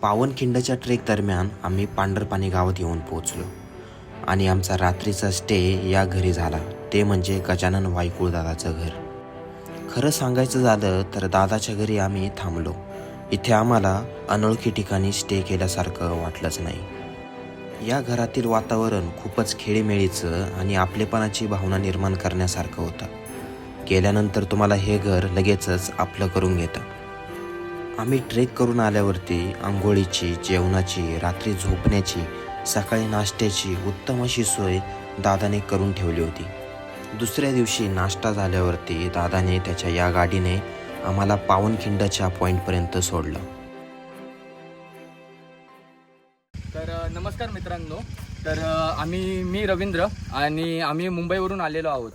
पावनखिंडच्या trek दरम्यान आम्ही पांढरपाणी गावात येऊन पोहोचलो आणि आमचा रात्रीचा स्टे या घरी झाला, ते म्हणजे गजानन वायकुळ दादाचं घर. खरं सांगायचं झालं तर दादाच्या घरी आम्ही थांबलो. इथे आम्हाला अनोळखी ठिकाणी स्टे केल्यासारखं वाटलंच नाही. या घरातील वातावरण खूपच खेळीमेळीचं आणि आपलेपणाची भावना निर्माण करण्यासारखं होतं. गेल्यानंतर तुम्हाला हे घर लगेचच आपलं करून घेतं. आम्ही ट्रेक करून आल्यावरती आंघोळीची, जेवणाची, रात्री झोपण्याची, सकाळी नाश्त्याची उत्तम अशी सोय दादाने करून ठेवली होती. दुसऱ्या दिवशी नाश्ता झाल्यावरती दादाने त्याच्या या गाडीने आम्हाला पावनखिंडच्या पॉईंटपर्यंत सोडलं. तर नमस्कार मित्रांनो. तर मी रवींद्र आणि आम्ही मुंबईवरून आलेलो आहोत.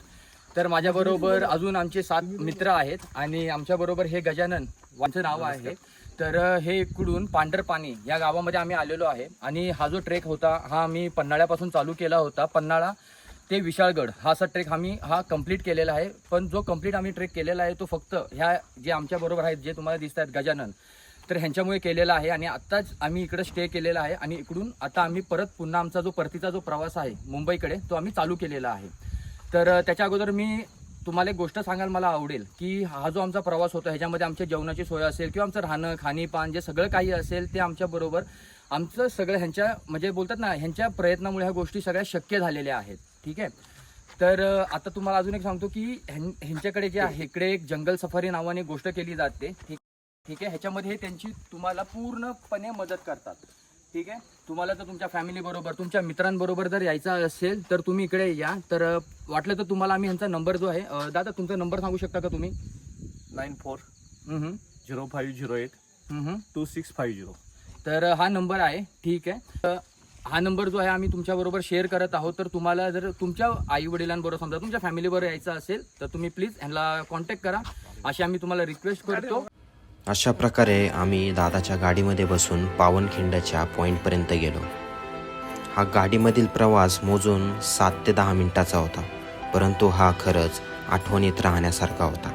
तर माझ्याबरोबर अजून आमचे 7 मित्र आहेत आणि आमच्याबरोबर हे गजानन यांचं नाव आहे. तर हे इकडून पांढरपाणी या गावामध्ये आम्ही आलेलो आहे आणि हा जो ट्रेक होता हा आम्ही पन्हाळ्यापासून चालू केला होता. पन्हाळा ते विशाळगड हा असा ट्रेक हा कंप्लीट केलेला आहे. पण जो कंप्लीट आम्ही ट्रेक केलेला आहे तो फक्त ह्या जे आमच्याबरोबर आहेत, जे तुम्हाला दिसत आहेत गजानन, तर ह्यांच्यामुळे केलेला आहे. आणि आत्ताच आम्ही इकडे स्टे केलेला आहे आणि इकडून आता आम्ही पुन्हा आमचा जो परतीचा जो प्रवास आहे मुंबईकडे तो आम्ही चालू केलेला आहे. तर त्याच्या अगोदर मी तुम्हाला एक गोष्ट सांगायला मला आवडेल की हा जो आमचा प्रवास होता ह्याच्यामध्ये आमच्या जेवणाची सोय असेल किंवा आमचं राहणं, खाणीपान जे सगळं काही असेल ते आमच्याबरोबर आमचं सगळं ह्यांच्या म्हणजे बोलतात ना ह्यांच्या प्रयत्नामुळे ह्या गोष्टी सगळ्या शक्य झालेल्या आहेत. ठीक आहे. तर आता तुम्हाला अजून एक सांगतो की ह्यांच्याकडे जे आहे इकडे एक जंगल सफारी नावाने गोष्ट केली जाते. ठीक आहे. ह्याच्यामध्ये त्यांची तुम्हाला पूर्णपणे मदत करतात. ठीक आहे. तुम्हाला तर तुमच्या फॅमिली बरोबर, तुमच्या मित्रांबरोबर जर यायचं असेल तर तुम्ही इकडे या. तर वाटलं तर तुम्हाला आम्ही ह्यांचा नंबर जो आहे, दादा तुमचा नंबर सांगू शकता का तुम्ही? 9405082650. तर हा नंबर आहे. ठीक आहे. हा नंबर जो आहे आम्ही तुमच्याबरोबर शेअर करत आहोत. तर तुम्हाला जर तुमच्या आई वडिलांबरोबर समजा तुमच्या फॅमिलीबरोबर यायचं असेल तर तुम्ही प्लीज ह्यांना कॉन्टॅक्ट करा अशी आम्ही तुम्हाला रिक्वेस्ट करतो. अशा प्रकारे आम्ही दादाच्या गाडीमध्ये बसून पावनखिंडच्या पॉईंटपर्यंत गेलो. हा गाडीमधील प्रवास मोजून 7 ते 10 मिनिटाचा होता, परंतु हा खरंच आठवणीत राहण्यासारखा होता.